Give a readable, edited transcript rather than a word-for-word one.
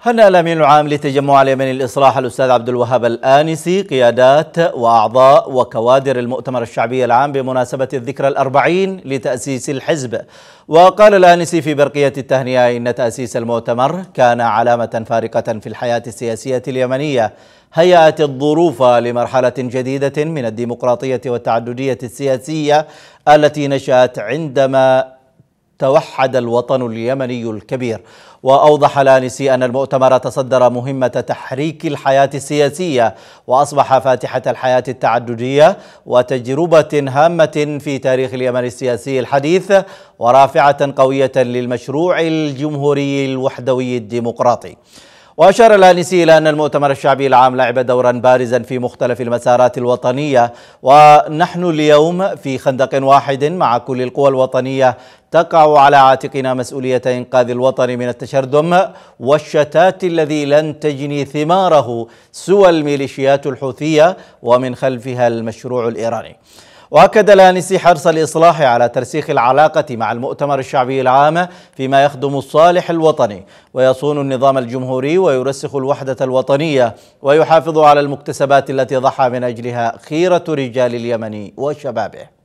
هنأ الأمين العام لتجمع اليمن الإصلاح الأستاذ عبد الوهاب الآنسي قيادات وأعضاء وكوادر المؤتمر الشعبي العام بمناسبة الذكرى الأربعين لتأسيس الحزب. وقال الآنسي في برقية التهنئة إن تأسيس المؤتمر كان علامة فارقة في الحياة السياسية اليمنية، هيأت الظروف لمرحلة جديدة من الديمقراطية والتعددية السياسية التي نشأت عندما توحد الوطن اليمني الكبير. وأوضح الآنسي أن المؤتمر تصدر مهمة تحريك الحياة السياسية وأصبح فاتحة الحياة التعددية وتجربة هامة في تاريخ اليمن السياسي الحديث، ورافعة قوية للمشروع الجمهوري الوحدوي الديمقراطي. وأشار الآنسي إلى أن المؤتمر الشعبي العام لعب دورا بارزا في مختلف المسارات الوطنية، ونحن اليوم في خندق واحد مع كل القوى الوطنية تقع على عاتقنا مسؤولية إنقاذ الوطن من التشرذم والشتات الذي لن تجني ثماره سوى الميليشيات الحوثية ومن خلفها المشروع الإيراني. وأكد الآنسي حرص الإصلاح على ترسيخ العلاقة مع المؤتمر الشعبي العام فيما يخدم الصالح الوطني ويصون النظام الجمهوري ويرسخ الوحدة الوطنية ويحافظ على المكتسبات التي ضحى من أجلها خيرة رجال اليمن وشبابه.